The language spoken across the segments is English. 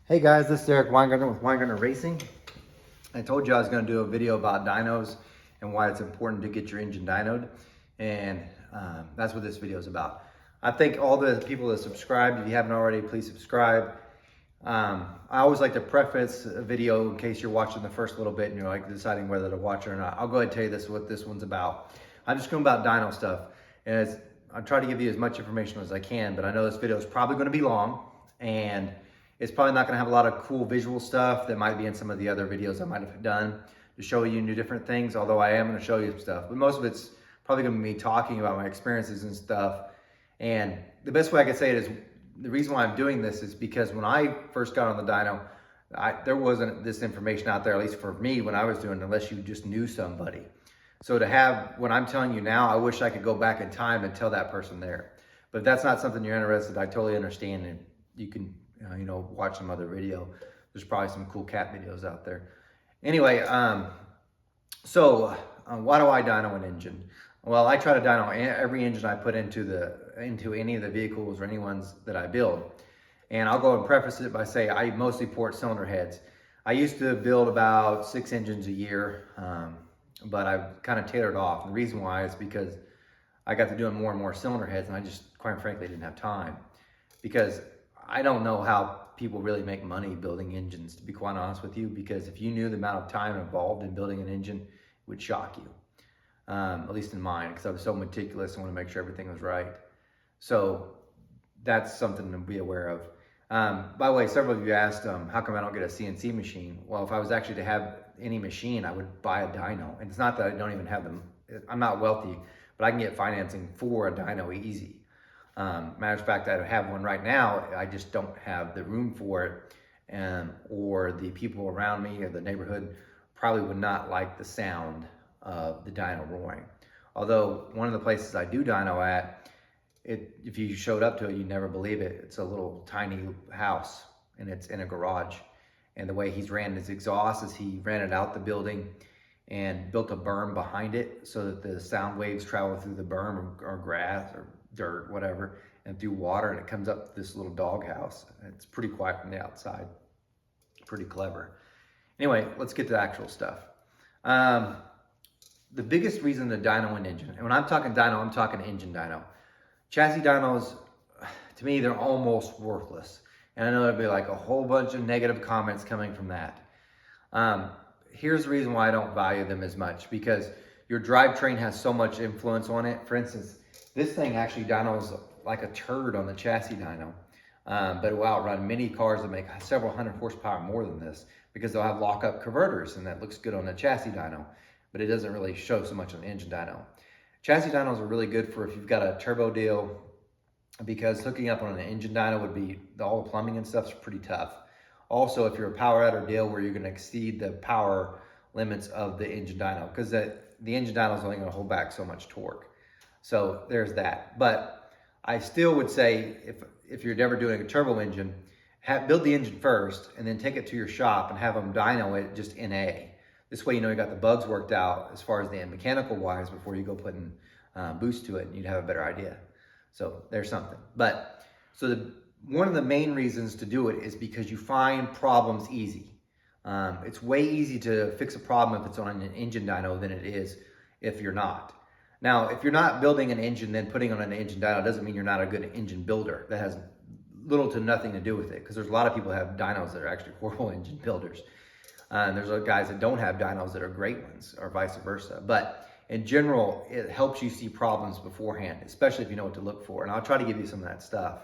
Hey guys, this is Eric Weingartner with Weingartner Racing. I told you I was going to do a video about dynos and why it's important to get your engine dynoed, and that's what this video is about. I thank all the people that subscribed. If you haven't already, please subscribe. I always like to preface a video in case you're watching the first little bit and you're like deciding whether to watch it or not. I'll go ahead and tell you this what this one's about. I'm just going about dyno stuff, and I'll try to give you as much information as I can, but I know this video is probably going to be long, and it's probably not going to have a lot of cool visual stuff that might be in some of the other videos I might have done to show you new different things, although I am going to show you some stuff. But most of it's probably going to be me talking about my experiences and stuff. And the best way I could say it is, the reason why I'm doing this is because when I first got on the dyno, there wasn't this information out there, at least for me when I was doing it, unless you just knew somebody. So to have what I'm telling you now, I wish I could go back in time and tell that person there. But if that's not something you're interested in, I totally understand, and you can watch some other video. There's probably some cool cat videos out there. Anyway, why do I dyno an engine? Well, I try to dyno every engine I put into any of the vehicles or any ones that I build. And I'll go and preface it by saying I mostly port cylinder heads. I used to build about 6 engines a year, but I've kind of tailored off. And the reason why is because I got to doing more and more cylinder heads, and I just, quite frankly, didn't have time. Because I don't know how people really make money building engines, to be quite honest with you, because if you knew the amount of time involved in building an engine, it would shock you. At least in mine, because I was so meticulous and want to make sure everything was right. So that's something to be aware of. By the way, several of you asked, how come I don't get a CNC machine? Well, if I was actually to have any machine, I would buy a dyno. And it's not that I don't even have them. I'm not wealthy, but I can get financing for a dyno easy. Matter of fact, I have one right now. I just don't have the room for it, or the people around me or the neighborhood probably would not like the sound of the dyno roaring. Although one of the places I do dyno at, if you showed up to it, you'd never believe it. It's a little tiny house, and it's in a garage. And the way he's ran his exhaust is he ran it out the building and built a berm behind it so that the sound waves travel through the berm or grass or dirt, whatever, and through water, and it comes up this little doghouse. It's pretty quiet from the outside. Pretty clever. Anyway, let's get to the actual stuff. The biggest reason to dyno an engine, and when I'm talking dyno, I'm talking engine dyno. Chassis dynos, to me, they're almost worthless. And I know there'll be like a whole bunch of negative comments coming from that. Here's the reason why I don't value them as much, because your drivetrain has so much influence on it. For instance, this thing actually dynos like a turd on the chassis dyno, but it will outrun many cars that make several hundred horsepower more than this, because they'll have lockup converters, and that looks good on the chassis dyno, but it doesn't really show so much on the engine dyno. Chassis dynos are really good for if you've got a turbo deal, because hooking up on an engine dyno would be, all the plumbing and stuff is pretty tough. Also, if you're a power out or deal where you're going to exceed the power limits of the engine dyno, because the engine dyno is only going to hold back so much torque. So there's that. But I still would say, if you're never doing a turbo engine, build the engine first and then take it to your shop and have them dyno it just NA. This way, you got the bugs worked out as far as the mechanical wise before you go putting boost to it, and you'd have a better idea. So there's something. But so one of the main reasons to do it is because you find problems easy. It's way easy to fix a problem if it's on an engine dyno than it is if you're not. Now, if you're not building an engine, then putting on an engine dyno doesn't mean you're not a good engine builder. That has little to nothing to do with it, because there's a lot of people that have dynos that are actually horrible engine builders. There's guys that don't have dynos that are great ones, or vice versa. But in general, it helps you see problems beforehand, especially if you know what to look for. And I'll try to give you some of that stuff.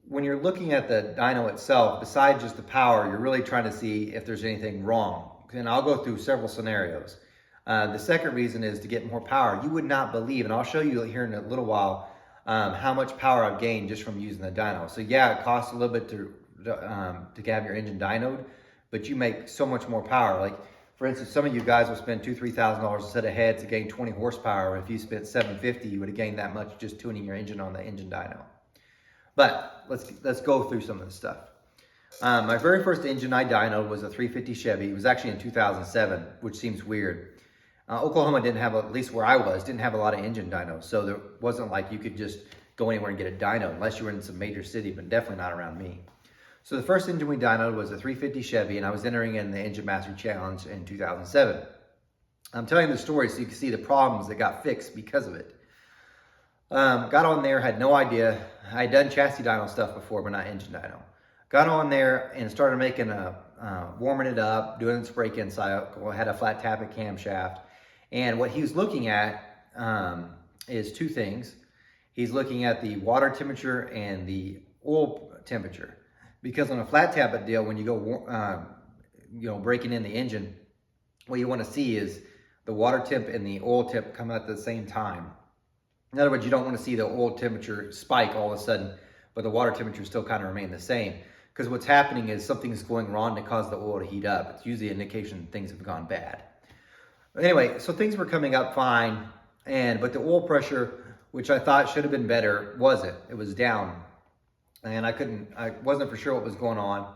When you're looking at the dyno itself, besides just the power, you're really trying to see if there's anything wrong. And I'll go through several scenarios. The second reason is to get more power. You would not believe, and I'll show you here in a little while, how much power I've gained just from using the dyno. So yeah, it costs a little bit to have your engine dynoed, but you make so much more power. Like, for instance, some of you guys will spend $2,000-$3,000 a set of heads to gain 20 horsepower. If you spent $750, you would have gained that much just tuning your engine on the engine dyno. But let's go through some of this stuff. My very first engine I dynoed was a 350 Chevy. It was actually in 2007, which seems weird. Oklahoma didn't have, at least where I was, didn't have a lot of engine dynos. So there wasn't like you could just go anywhere and get a dyno unless you were in some major city, but definitely not around me. So the first engine we dynoed was a 350 Chevy, and I was entering in the Engine Master Challenge in 2007. I'm telling you the story so you can see the problems that got fixed because of it. Got on there, had no idea. I had done chassis dyno stuff before, but not engine dyno. Got on there and started making warming it up, doing the spray can cycle. Had a flat tappet camshaft. And what he was looking at is two things. He's looking at the water temperature and the oil temperature. Because on a flat tappet deal, when you go, breaking in the engine, what you want to see is the water temp and the oil temp come out at the same time. In other words, you don't want to see the oil temperature spike all of a sudden, but the water temperature still kind of remain the same. Because what's happening is something's going wrong to cause the oil to heat up. It's usually an indication things have gone bad. But anyway, so things were coming up fine, but the oil pressure, which I thought should have been better, wasn't. It was down. And I wasn't for sure what was going on.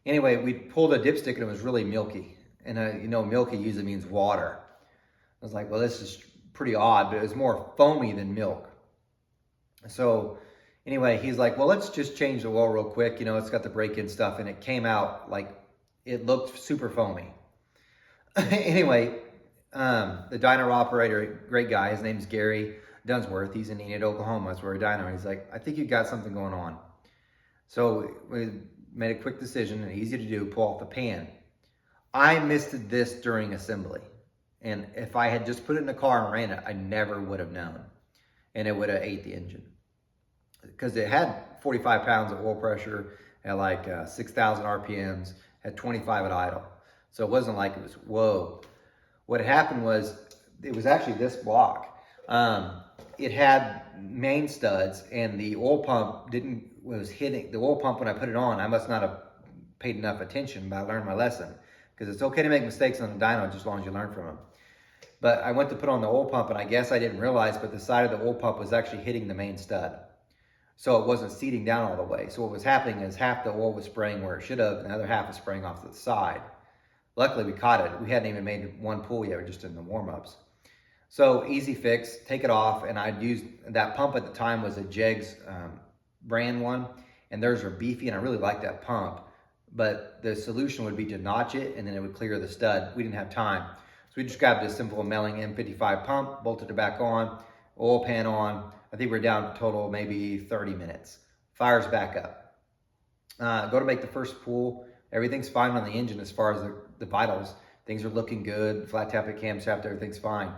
Anyway, we pulled a dipstick and it was really milky. And milky usually means water. I was like, well, this is pretty odd, but it was more foamy than milk. So anyway, he's like, well, let's just change the oil real quick. It's got the break-in stuff, and it came out like it looked super foamy. Anyway, the dyno operator, great guy, his name's Gary Dunsworth. He's in Enid, Oklahoma. That's where we dyno. He's like, I think you got something going on. So we made a quick decision, and easy to do, pull off the pan. I missed this during assembly. And if I had just put it in the car and ran it, I never would have known. And it would have ate the engine. Because it had 45 pounds of oil pressure at like 6,000 RPMs, had 25 at idle. So it wasn't like it was, whoa. What happened was, it was actually this block. It had main studs, and the oil pump was hitting the oil pump when I put it on. I must not have paid enough attention, but I learned my lesson. Because it's okay to make mistakes on the dyno just as long as you learn from them. But I went to put on the oil pump, and I guess I didn't realize, but the side of the oil pump was actually hitting the main stud. So it wasn't seating down all the way. So what was happening is half the oil was spraying where it should have, and the other half was spraying off to the side. Luckily, we caught it. We hadn't even made one pull yet. We were just in the warm-ups. So easy fix, take it off, and I'd used, that pump at the time was a Jegs brand one, and theirs are beefy, and I really like that pump. But the solution would be to notch it, and then it would clear the stud. We didn't have time. So we just grabbed a simple Melling M55 pump, bolted it back on, oil pan on. I think we're down total maybe 30 minutes. Fires back up. Go to make the first pull. Everything's fine on the engine as far as the vitals. Things are looking good. Flat tappet camshaft, everything's fine.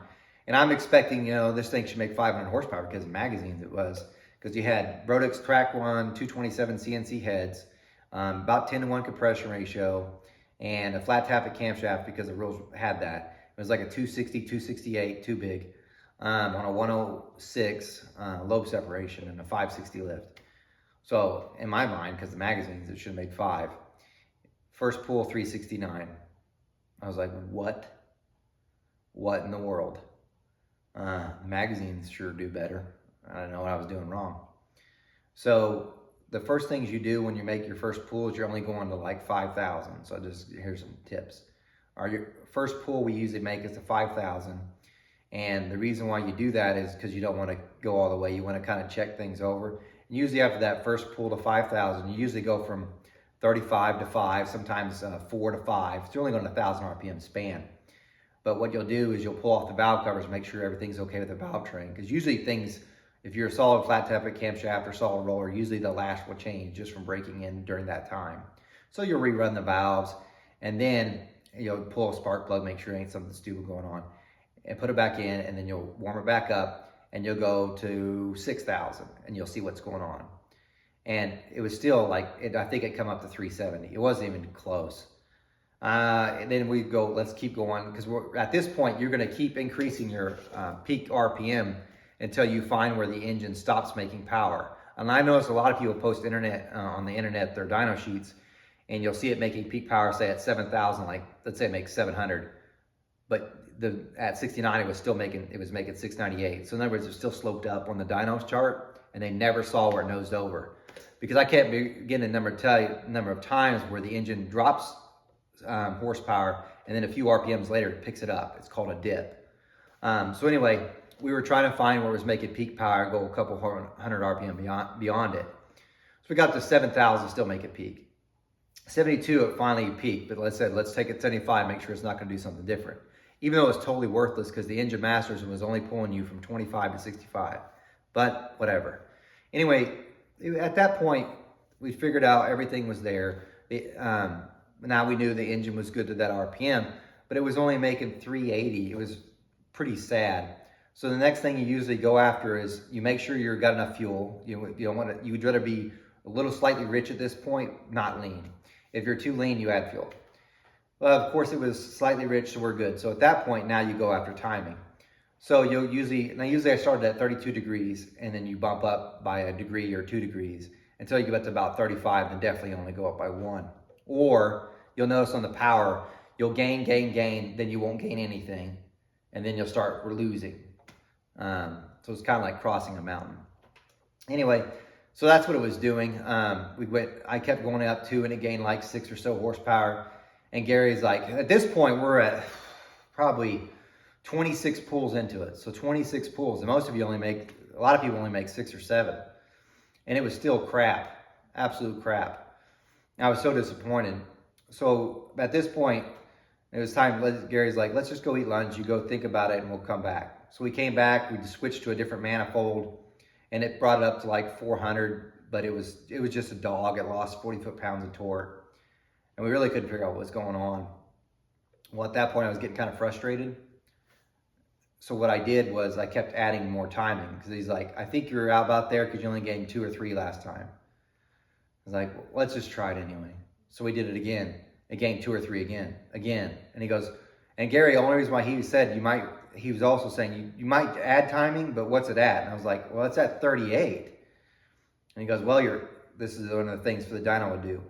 And I'm expecting, this thing should make 500 horsepower because of magazines it was. Because you had Brodix Track 1, 227 CNC heads, about 10-to-1 compression ratio, and a flat tappet camshaft because the rules had that. It was like a 260, 268, too big, on a 106 lobe separation and a 560 lift. So in my mind, because the magazines, it should have made 5. First pull, 369. I was like, what? What in the world? Magazines sure do better. I don't know what I was doing wrong. So the first things you do when you make your first pull is you're only going to like 5,000. So here's some tips. Your first pull we usually make is to 5,000. And the reason why you do that is because you don't want to go all the way. You want to kind of check things over. And usually after that first pull to 5,000, you usually go from 35 to 5, sometimes 4 to 5. It's only going to 1,000 RPM span. But what you'll do is you'll pull off the valve covers, make sure everything's okay with the valve train. Because usually things, if you're a solid flat tappet camshaft or solid roller, usually the lash will change just from breaking in during that time. So you'll rerun the valves, and then you'll pull a spark plug, make sure there ain't something stupid going on, and put it back in, and then you'll warm it back up, and you'll go to 6,000, and you'll see what's going on. And it was still like, I think it come up to 370. It wasn't even close. And then we go, let's keep going, because at this point, you're going to keep increasing your peak RPM until you find where the engine stops making power. And I notice a lot of people post on the internet their dyno sheets, and you'll see it making peak power, say at 7,000, like let's say it makes 700, but at 69 it was making 698. So in other words, it's still sloped up on the dyno's chart, and they never saw where it nosed over, because I can't begin to tell you the number of times where the engine drops horsepower, and then a few RPMs later it picks it up. It's called a dip. So anyway, we were trying to find where it was making peak power, go a couple hundred RPM beyond it. So we got to 7,000, still make it peak. 72, it finally peaked, but let's take it 75, make sure it's not going to do something different. Even though it was totally worthless because the engine masters was only pulling you from 25 to 65, but whatever. Anyway, at that point, we figured out everything was there. Now we knew the engine was good to that RPM, but it was only making 380. It was pretty sad. So the next thing you usually go after is you make sure you've got enough fuel. You don't want to. You'd rather be a little slightly rich at this point, not lean. If you're too lean, you add fuel. Well, of course, it was slightly rich, so we're good. So at that point, now you go after timing. So you'll usually I started at 32 degrees, and then you bump up by a degree or 2 degrees until you get up to about 35, and definitely only go up by 1. Or you'll notice on the power, you'll gain, then you won't gain anything, and then you'll start losing. So it's kind of like crossing a mountain. Anyway, so that's what it was doing. I kept going up 2, and it gained like 6 or so horsepower. And Gary's like, at this point, we're at probably 26 pulls into it. So 26 pulls, and a lot of people only make 6 or 7. And it was still crap, absolute crap. I was so disappointed. So at this point, it was time. Gary's like, let's just go eat lunch. You go think about it, and we'll come back. So we came back. We switched to a different manifold, and it brought it up to like 400. But it was just a dog. It lost 40 foot-pounds of torque, and we really couldn't figure out what was going on. Well, at that point, I was getting kind of frustrated. So what I did was I kept adding more timing because he's like, I think you're out there because you only gained 2 or 3 last time. I was like, well, let's just try it anyway. So we did it again. It gained 2 or 3 again. And he goes, and Gary, the only reason why he said he was also saying you might add timing, but what's it at? And I was like, well, it's at 38. And he goes, well, this is one of the things for the dyno to do.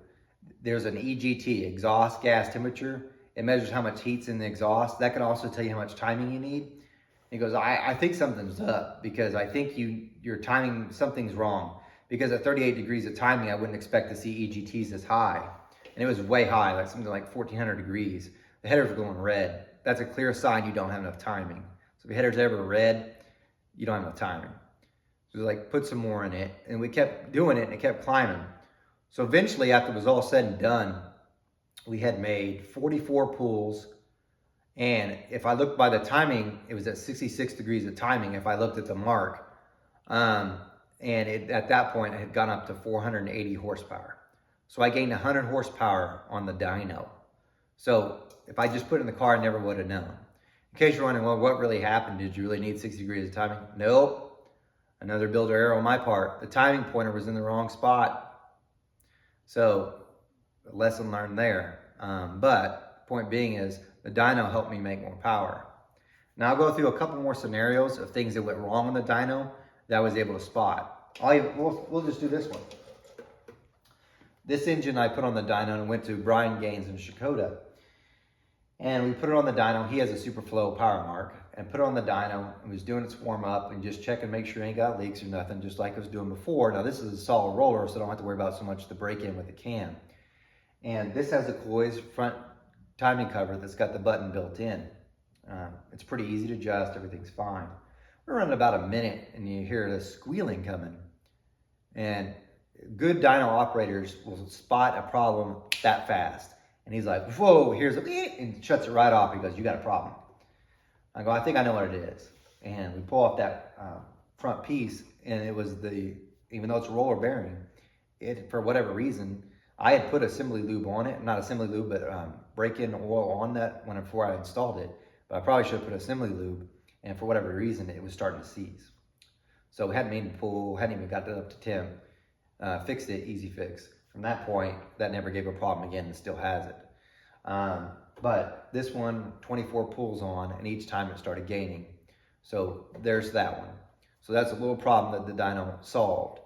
There's an EGT, exhaust gas temperature. It measures how much heat's in the exhaust. That can also tell you how much timing you need. He goes, I think something's up because I think your timing, something's wrong. Because at 38 degrees of timing, I wouldn't expect to see EGTs this high. And it was way high, like something like 1400 degrees. The headers were going red. That's a clear sign you don't have enough timing. So if your header's ever red, you don't have enough timing. So like, put some more in it. And we kept doing it, and it kept climbing. So eventually, after it was all said and done, we had made 44 pulls. And if I looked by the timing, it was at 66 degrees of timing if I looked at the mark. And at that point, it had gone up to 480 horsepower. So I gained 100 horsepower on the dyno. So if I just put it in the car, I never would have known. In case you're wondering, well, what really happened? Did you really need 60 degrees of timing? Nope. Another builder error on my part. The timing pointer was in the wrong spot. So a lesson learned there. But point being is the dyno helped me make more power. Now I'll go through a couple more scenarios of things that went wrong on the dyno that I was able to spot. We'll just do this one. This engine I put on the dyno and went to Brian Gaines in Shakota. And we put it on the dyno. He has a Superflow power mark. And put it on the dyno and was doing its warm up and just checking, make sure it ain't got leaks or nothing, just like I was doing before. Now this is a solid roller, so I don't have to worry about so much the break-in with the cam. And this has a Cloy's front timing cover that's got the button built in. It's pretty easy to adjust, everything's fine. We're running about a minute and you hear the squealing coming. And good dyno operators will spot a problem that fast. And he's like, whoa, here's a beep, and shuts it right off. He goes, you got a problem. I go, I think I know what it is. And we pull off that front piece, and it was even though it's a roller bearing, for whatever reason, I had put assembly lube on it, not assembly lube, but break-in oil on that before I installed it. But I probably should have put assembly lube, and for whatever reason, it was starting to seize. So we hadn't made the pull, hadn't even got it up to temp, fixed it, easy fix. From that point, that never gave a problem again, and still has it. But this one, 24 pulls on, and each time it started gaining. So there's that one. So that's a little problem that the dyno solved.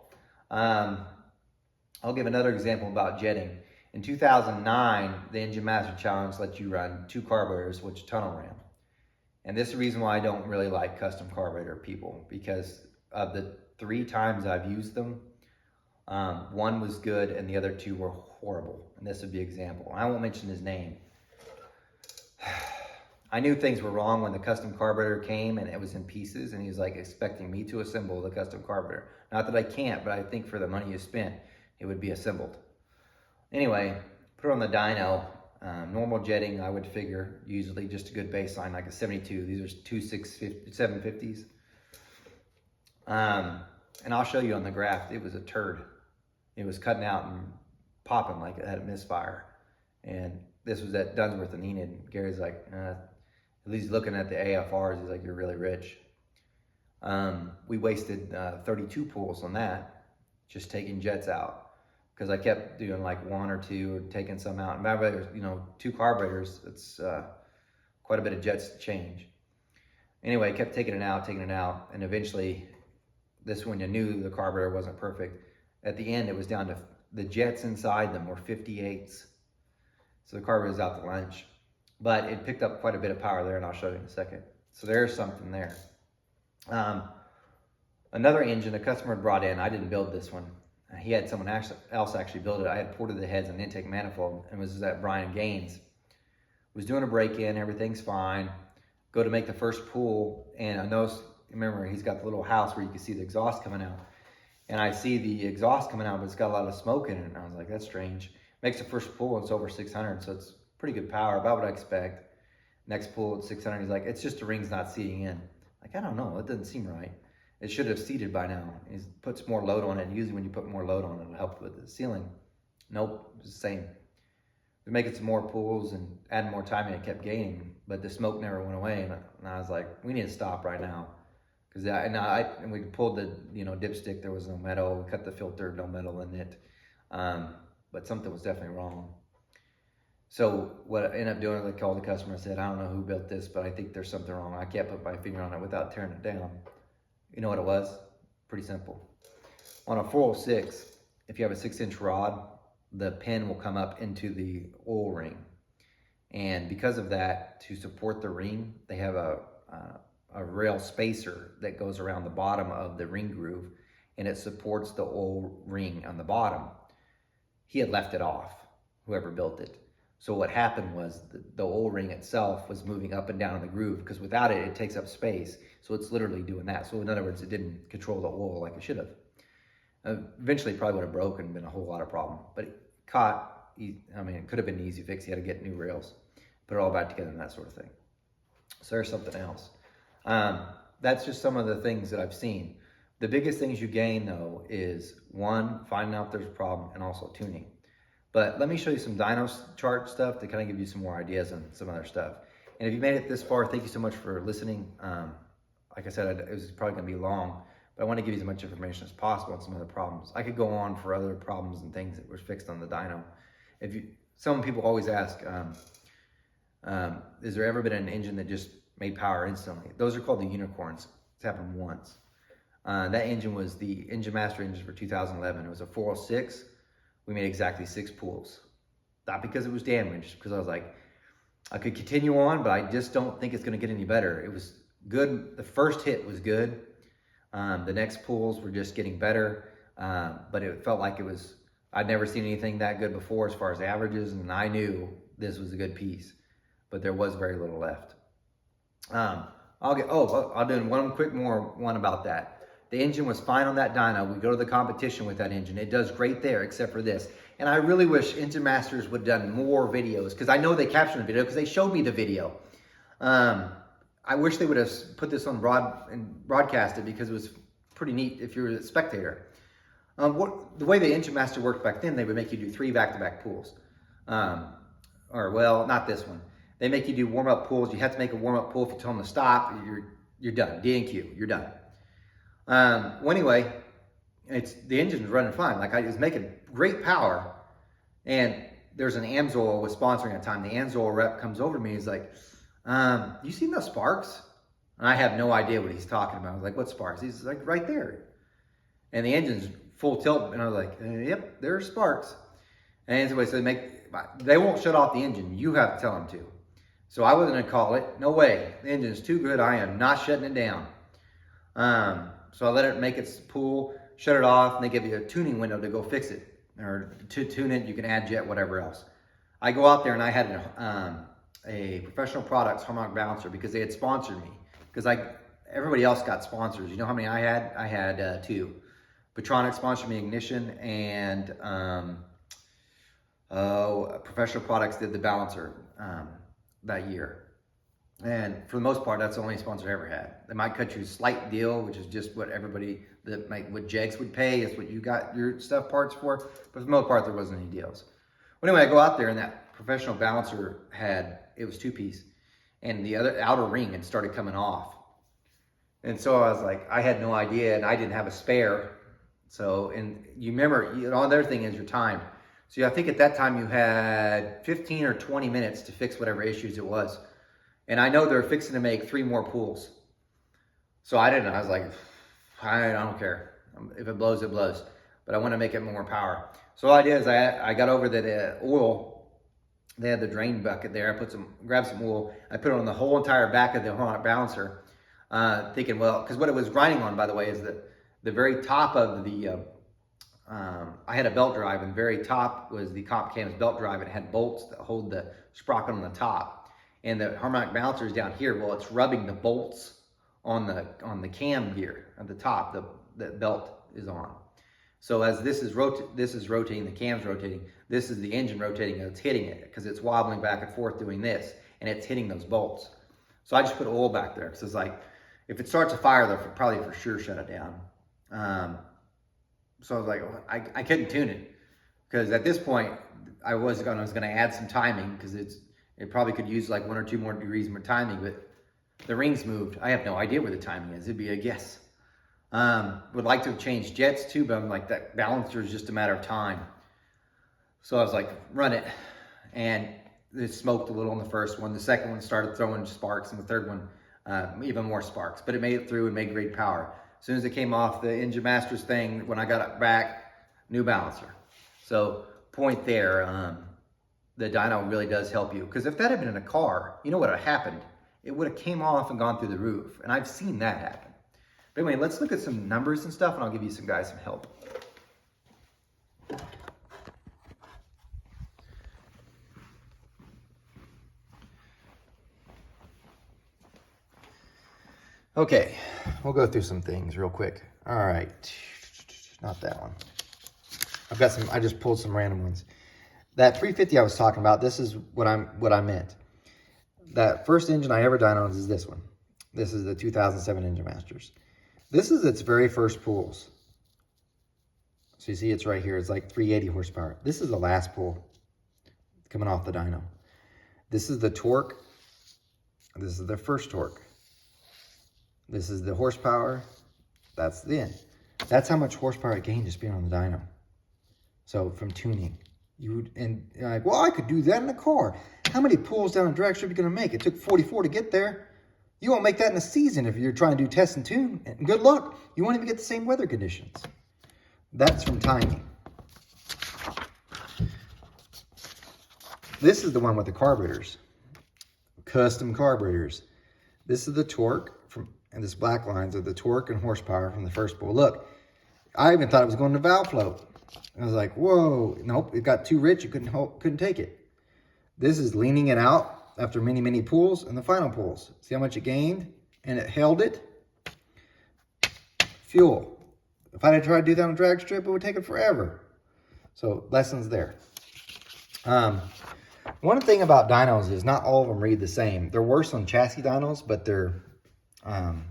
I'll give another example about jetting. In 2009, the Engine Master Challenge lets you run 2 carburetors, which tunnel ram. And this is the reason why I don't really like custom carburetor people, because of the 3 times I've used them, one was good and the other 2 were horrible. And this would be an example. I won't mention his name. I knew things were wrong when the custom carburetor came and it was in pieces, and he was like expecting me to assemble the custom carburetor. Not that I can't, but I think for the money you spent, it would be assembled. Anyway, put it on the dyno. Normal jetting, I would figure, usually just a good baseline, like a 72. These are 750s. And I'll show you on the graph, it was a turd. It was cutting out and popping like it had a misfire. And this was at Dunsworth and Enid. Gary's like, at least looking at the AFRs, he's like, you're really rich. We wasted 32 pools on that, just taking jets out. Because I kept doing like one or two or taking some out. And by the way, there's, 2 carburetors, it's quite a bit of jets to change. Anyway, I kept taking it out, and eventually, this one you knew the carburetor wasn't perfect. At the end, it was down to, the jets inside them were 58s. So the carburetor was out to lunch. But it picked up quite a bit of power there, and I'll show you in a second. So there's something there. Another engine a customer had brought in, I didn't build this one. He had someone else actually build it. I had ported the heads and intake manifold, and it was at Brian Gaines. Was doing a break-in, everything's fine. Go to make the first pull, and I noticed, remember, he's got the little house where you can see the exhaust coming out. And I see the exhaust coming out, but it's got a lot of smoke in it. And I was like, that's strange. Makes the first pull, and it's over 600, so it's pretty good power, about what I expect. Next pull, it's 600. He's like, it's just the ring's not seating in. Like, I don't know, it doesn't seem right. It should have seated by now. He puts more load on it. Usually when you put more load on it, it'll help with the sealing. Nope, it's the same. We're making some more pulls and adding more time, and it kept gaining, but the smoke never went away. And I was like, we need to stop right now. And we pulled the dipstick, there was no metal. We cut the filter, no metal in it. But something was definitely wrong. So what I ended up doing is I called the customer and said, I don't know who built this, but I think there's something wrong. I can't put my finger on it without tearing it down. You know what it was? Pretty simple. On a 406, if you have a 6-inch rod, the pin will come up into the oil ring. And because of that, to support the ring, they have a rail spacer that goes around the bottom of the ring groove, and it supports the oil ring on the bottom. He had left it off, whoever built it. So what happened was the oil ring itself was moving up and down in the groove, because without it, it takes up space. So it's literally doing that. So in other words, it didn't control the oil like it should have. Eventually, it probably would have broken and been a whole lot of problem. But it caught, it could have been an easy fix. He had to get new rails, put it all back together and that sort of thing. So there's something else. That's just some of the things that I've seen. The biggest things you gain, though, is one, finding out there's a problem, and also tuning. But let me show you some dyno chart stuff to kind of give you some more ideas and some other stuff. And if you made it this far, thank you so much for listening. Like I said, it was probably going to be long, but I want to give you as much information as possible on some other problems. I could go on for other problems and things that were fixed on the dyno. Some people always ask, has there ever been an engine that just made power instantly? Those are called the unicorns. It's happened once. That engine was the Engine Master engine for 2011. It was a 406. We made exactly 6 pulls. Not because it was damaged, because I was like, I could continue on, but I just don't think it's going to get any better. It was good. The first hit was good. The next pulls were just getting better, but it felt like I'd never seen anything that good before as far as averages, and I knew this was a good piece, but there was very little left. I'll do one quick one about that. The engine was fine on that dyno. We go to the competition with that engine. It does great there, except for this. And I really wish Engine Masters would have done more videos, because I know they captured the video, because they showed me the video. I wish they would have put this on broadcast it, because it was pretty neat if you're a spectator. The way the Engine Master worked back then, they would make you do 3 back-to-back pulls. Not this one. They make you do warm-up pulls. You have to make a warm-up pull. If you tell them to stop, you're done. D and Q, you're done. Anyway, the engine's running fine. Like, I was making great power, and there's an Amsoil was sponsoring at the time. The Amsoil rep comes over to me. He's like, you seen those sparks? And I have no idea what he's talking about. I was like, what sparks? He's like, right there. And the engine's full tilt, and I was like, yep, there's sparks. And anyway, so they won't shut off the engine. You have to tell them to. So I wasn't gonna call it. No way. The engine's too good. I am not shutting it down. So I let it make its pull, shut it off, and they give you a tuning window to go fix it. Or to tune it, you can add jet, whatever else. I go out there and I had a Professional Products harmonic balancer because they had sponsored me. Because everybody else got sponsors. You know how many I had? I had 2. Petronic sponsored me ignition, and Professional Products did the balancer that year. And for the most part, that's the only sponsor I ever had. They might cut you a slight deal, which is just what everybody what Jegs would pay, is what you got your stuff parts for. But for the most part, there wasn't any deals. Well, anyway, I go out there, and that Professional balancer it was 2-piece, and the outer ring had started coming off. And so I was like, I had no idea, and I didn't have a spare. So, and you remember, the other thing is your time. So I think at that time you had 15 or 20 minutes to fix whatever issues it was. And I know they're fixing to make 3 more pools. So I was like, I don't care. If it blows, it blows. But I want to make it more power. So all I did is I got over the oil. They had the drain bucket there. I grabbed some oil. I put it on the whole entire back of the harmonic balancer. Thinking, well, because what it was grinding on, by the way, is the very top of the, I had a belt drive, and the very top was the comp cam's belt drive. It had bolts that hold the sprocket on the top. And the harmonic balancer is down here. Well, it's rubbing the bolts on the cam gear at the top. The belt is on. So as this is rotating, the cam's rotating. This is the engine rotating, and it's hitting it because it's wobbling back and forth doing this, and it's hitting those bolts. So I just put oil back there because it's like, if it starts a fire, they'll probably for sure shut it down. So I was like, I couldn't tune it because at this point I was going to add some timing because it probably could use like 1 or 2 more degrees more timing, but the rings moved. I have no idea where the timing is. It'd be a guess. Would like to have changed jets too, but I'm like, that balancer is just a matter of time. So I was like, run it. And it smoked a little on the first one. The second one started throwing sparks, and the third one, even more sparks. But it made it through and made great power. As soon as it came off the Engine Masters thing, when I got it back, new balancer. So point there, the dyno really does help you. Because if that had been in a car, you know what had happened? It would have came off and gone through the roof. And I've seen that happen. But anyway, let's look at some numbers and stuff, and I'll give you some guys some help. Okay, we'll go through some things real quick. All right, not that one. I just pulled some random ones. That 350 I was talking about, this is what I meant. That first engine I ever dynoed is this one. This is the 2007 Engine Masters. This is its very first pools. So you see it's right here. It's like 380 horsepower. This is the last pool coming off the dyno. This is the torque. This is the first torque. This is the horsepower. That's the end. That's how much horsepower it gained just being on the dyno. So from tuning, you're like, well, I could do that in a car. How many pulls down a drag strip are you going to make? It took 44 to get there. You won't make that in a season if you're trying to do test and tune. And good luck. You won't even get the same weather conditions. That's from timing. This is the one with the carburetors. Custom carburetors. This is the torque and this black lines are the torque and horsepower from the first pool. Look, I even thought it was going to valve float. I was like, whoa, nope, it got too rich. You couldn't take it. This is leaning it out after many, many pulls and the final pulls. See how much it gained? And it held it. Fuel. If I had tried to do that on a drag strip, it would take it forever. So lessons there. One thing about dynos is not all of them read the same. They're worse on chassis dynos, but they're, and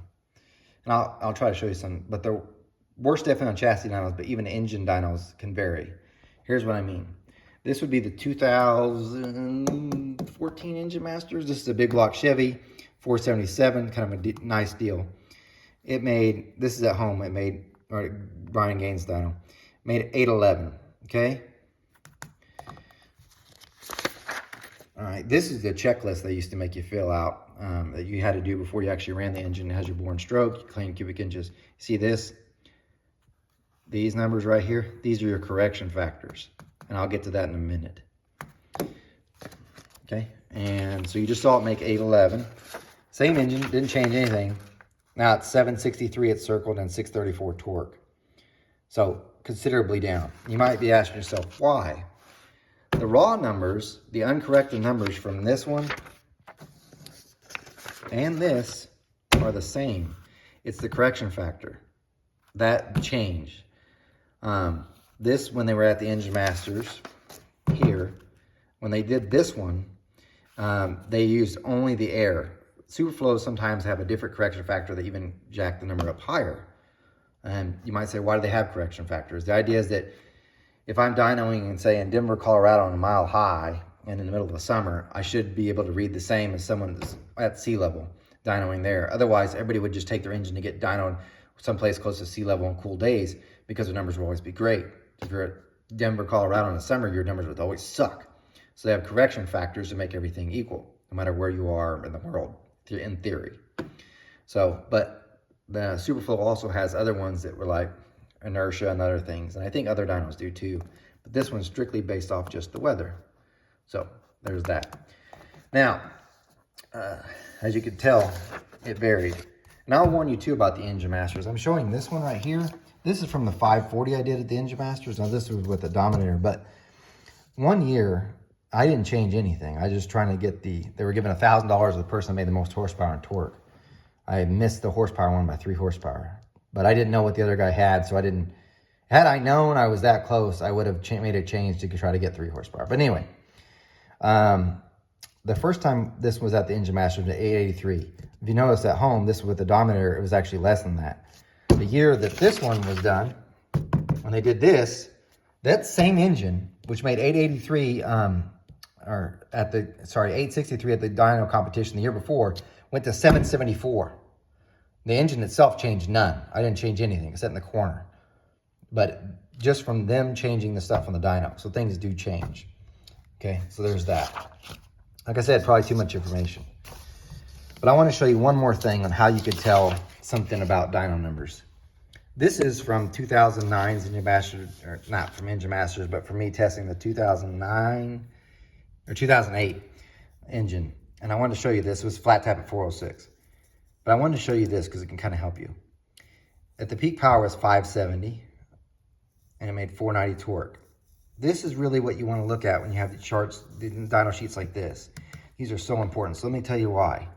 I'll try to show you some, but they're worse definitely on chassis dynos, but even engine dynos can vary. Here's what I mean. This would be the 2014 Engine Masters. This is a big block Chevy, 477, kind of a nice deal. It made, this is at home, it made, or Brian Gaines dyno, made 811, okay? All right, this is the checklist they used to make you fill out that you had to do before you actually ran the engine. It has your bore and stroke, you claim cubic inches. See this? These numbers right here, these are your correction factors. And I'll get to that in a minute. Okay, and so you just saw it make 811. Same engine, didn't change anything. Now it's 763 at circled and 634 torque. So considerably down. You might be asking yourself, why? The raw numbers, the uncorrected numbers from this one and this are the same. It's the correction factor. That changed. This, when they were at the Engine Masters here, when they did this one, they used only the air. Superflows sometimes have a different correction factor that even jack the number up higher. And you might say, why do they have correction factors? The idea is that if I'm dynoing and say in Denver, Colorado on a mile high and in the middle of the summer, I should be able to read the same as someone that's at sea level dynoing there. Otherwise, everybody would just take their engine to get dynoed someplace close to sea level on cool days because their numbers will always be great. If you're at Denver, Colorado in the summer, your numbers would always suck. So they have correction factors to make everything equal, no matter where you are in the world, in theory. So, but the Superflow also has other ones that were like inertia and other things. And I think other dynos do too. But this one's strictly based off just the weather. So there's that. Now, as you can tell, it varied. And I'll warn you too about the Engine Masters. I'm showing this one right here. This is from the 540 I did at the Engine Masters. Now this was with the Dominator, but one year I didn't change anything. I was just trying to get they were giving $1,000 to the person that made the most horsepower and torque. I missed the horsepower one by 3 horsepower, but I didn't know what the other guy had, so I didn't. Had I known I was that close, I would have made a change to try to get 3 horsepower. But anyway, the first time this was at the Engine Masters, the 883. If you notice at home, this was with the Dominator, it was actually less than that. The year that this one was done, when they did this, that same engine, which made 883, or at the, sorry, 863 at the dyno competition the year before, went to 774. The engine itself changed none. I didn't change anything except in the corner. But just from them changing the stuff on the dyno. So things do change. Okay, so there's that. Like I said, probably too much information. But I want to show you one more thing on how you could tell something about dyno numbers. This is from 2009's Engine Masters, or not from Engine Masters, but for me testing the 2009 or 2008 engine. And I wanted to show you this. It was flat tap at 406. But I wanted to show you this because it can kind of help you. At the peak power was 570, and it made 490 torque. This is really what you want to look at when you have the charts, the dyno sheets like this. These are so important. So let me tell you why.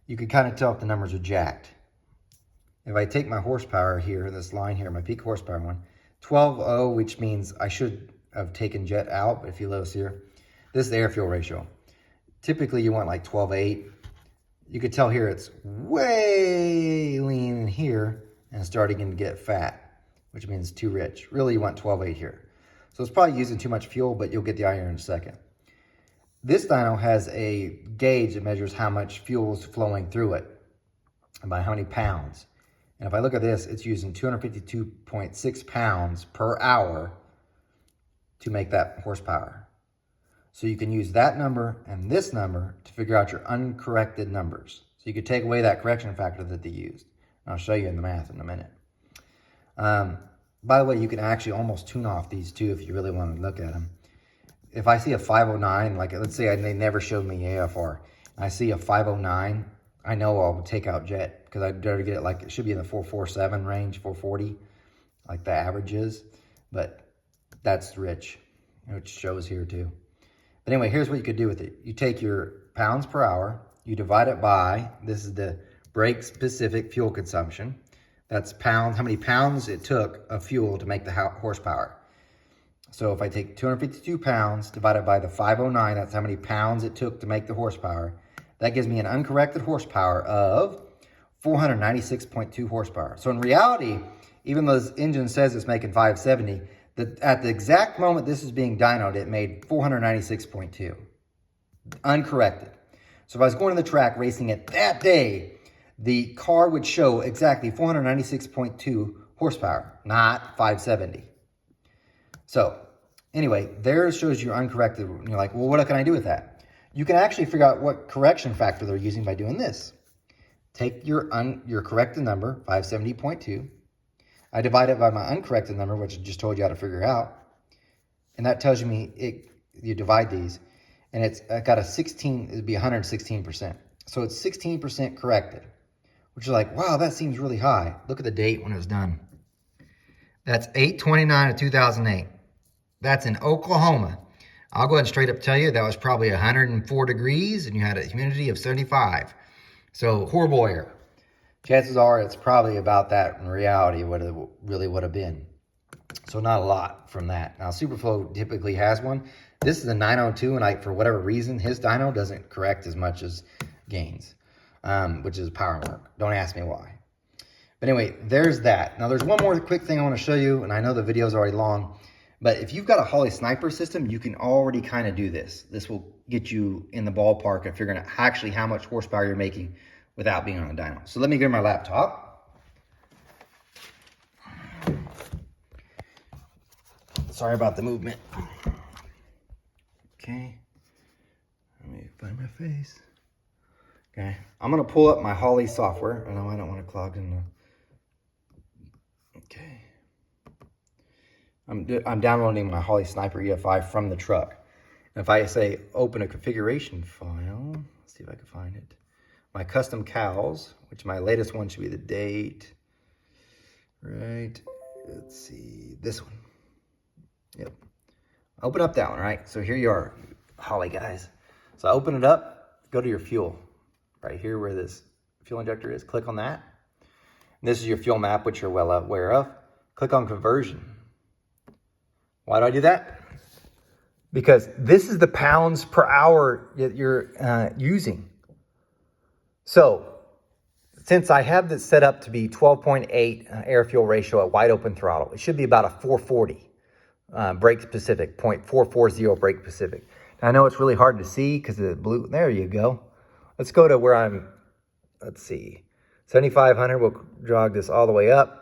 You can kind of tell if the numbers are jacked. If I take my horsepower here, this line here, my peak horsepower one, 12.0, which means I should have taken jet out, but if you notice here, this is the air-fuel ratio. Typically, you want like 12.8. You could tell here it's way lean in here and starting to get fat, which means too rich. Really, you want 12.8 here. So it's probably using too much fuel, but you'll get the idea in a second. This dyno has a gauge that measures how much fuel is flowing through it and by how many pounds. And if I look at this, it's using 252.6 pounds per hour to make that horsepower. So you can use that number and this number to figure out your uncorrected numbers. So you could take away that correction factor that they used. And I'll show you in the math in a minute. By the way, you can actually almost tune off these two if you really want to look at them. If I see a 509, like let's say they never showed me AFR, and I see a 509, I know I'll take out jet because I'd better get it like it should be in the 447 range, 440, like the average is. But that's rich, which shows here too. But anyway, here's what you could do with it. You take your pounds per hour, you divide it by, this is the brake specific fuel consumption. That's pounds, how many pounds it took of fuel to make the horsepower. So if I take 252 pounds divided by the 509, that's how many pounds it took to make the horsepower. That gives me an uncorrected horsepower of 496.2 horsepower. So in reality, even though this engine says it's making 570, at the exact moment this is being dynoed, it made 496.2, uncorrected. So if I was going to the track racing it that day, the car would show exactly 496.2 horsepower, not 570. So anyway, there shows you uncorrected. And you're like, well, what can I do with that? You can actually figure out what correction factor they're using by doing this. Take your corrected number, 570.2. I divide it by my uncorrected number, which I just told you how to figure out. And that tells me, you divide these, and it's got a 16, it'd be 116%. So it's 16% corrected, which is like, wow, that seems really high. Look at the date when it was done. That's 8/29 of 2008. That's in Oklahoma. I'll go ahead and straight up tell you that was probably 104 degrees and you had a humidity of 75. So horrible error. Chances are it's probably about that in reality what it really would have been. So not a lot from that. Now Superflow typically has one. This is a 902, and for whatever reason, his dyno doesn't correct as much as Gain's, which is power work. Don't ask me why. But anyway, there's that. Now there's one more quick thing I want to show you, and I know the video is already long, but if you've got a Holley Sniper system, you can already kind of do this. This will get you in the ballpark of figuring out actually how much horsepower you're making without being on a dyno. So let me get my laptop. Sorry about the movement. Okay, let me find my face. Okay, I'm gonna pull up my Holley software. I know I don't want to clog in the... Okay. I'm downloading my Holley Sniper EFI from the truck. And if I say open a configuration file, let's see if I can find it. My custom cows, which my latest one should be the date. Right, let's see, this one. Yep. Open up that one, right? So here you are, Holley guys. So open it up, go to your fuel. Right here where this fuel injector is, click on that. And this is your fuel map, which you're well aware of. Click on conversion. Why do I do that? Because this is the pounds per hour that you're using. So since I have this set up to be 12.8 air-fuel ratio at wide open throttle, it should be about a 440 brake specific, 0.440 brake specific. Now, I know it's really hard to see because of the blue. There you go. Let's go to where I'm, let's see, 7,500. We'll jog this all the way up.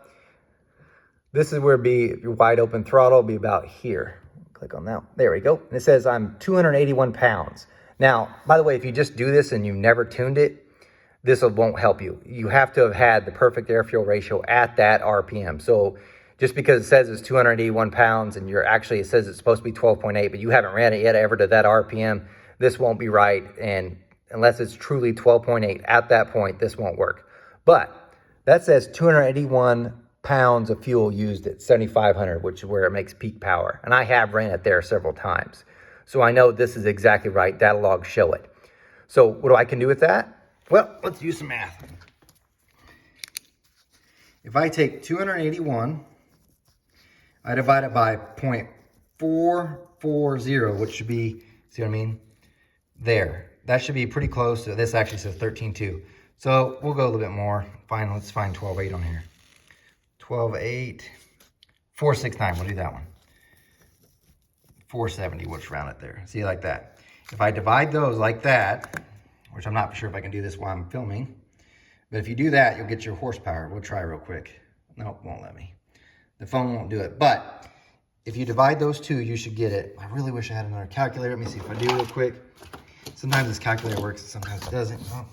This is where it'd be, if you're wide open throttle, it'll be about here. Click on that. There we go. And it says I'm 281 pounds. Now, by the way, if you just do this and you've never tuned it, this won't help you. You have to have had the perfect air-fuel ratio at that RPM. So just because it says it's 281 pounds and it says it's supposed to be 12.8, but you haven't ran it yet ever to that RPM, this won't be right. And unless it's truly 12.8 at that point, this won't work. But that says 281 pounds of fuel used at 7,500, which is where it makes peak power. And I have ran it there several times. So I know this is exactly right. Data logs show it. So what I can do with that? Well, let's use some math. If I take 281, I divide it by 0.440, which should be, see what I mean? There. That should be pretty close to, this actually says 13.2. So we'll go a little bit more. Fine, let's find 12.8 on here. 12.8, 469, we'll do that one. 470, we'll just round it there. See, like that. If I divide those like that, which I'm not sure if I can do this while I'm filming, but if you do that, you'll get your horsepower. We'll try real quick. Nope, won't let me. The phone won't do it. But if you divide those two, you should get it. I really wish I had another calculator. Let me see if I do real quick. Sometimes this calculator works, sometimes it doesn't. Oh.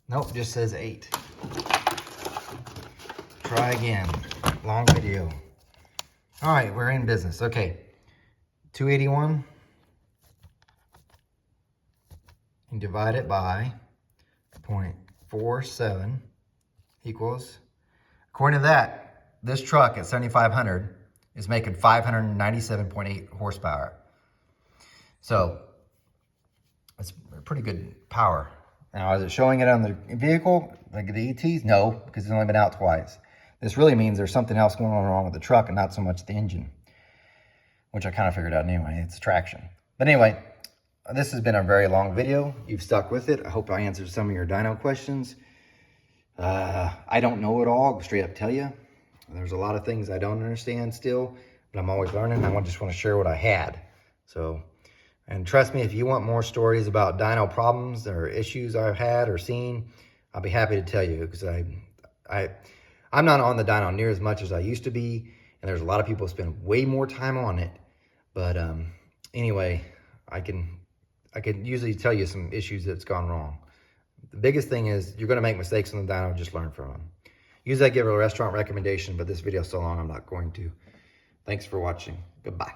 Nope, just says 8. Try again. Long video. All right, we're in business. Okay, 281. And divide it by 0.47 equals, according to that, this truck at 7,500 is making 597.8 horsepower. So it's pretty good power. Now, is it showing it on the vehicle, like the ETs? No, because it's only been out twice. This really means there's something else going on wrong with the truck and not so much the engine, which I kind of figured out anyway. It's traction. But anyway, this has been a very long video. You've stuck with it. I hope I answered some of your dyno questions. I don't know it all, I'll straight up tell you. There's a lot of things I don't understand still, but I'm always learning. I just want to share what I had. So, and trust me, if you want more stories about dyno problems or issues I've had or seen, I'll be happy to tell you, because I'm not on the dyno near as much as I used to be, and there's a lot of people who spend way more time on it. But anyway, I can usually tell you some issues that's gone wrong. The biggest thing is you're going to make mistakes on the dyno, just learn from them. Usually I give a restaurant recommendation, but this video is so long I'm not going to. Thanks for watching. Goodbye.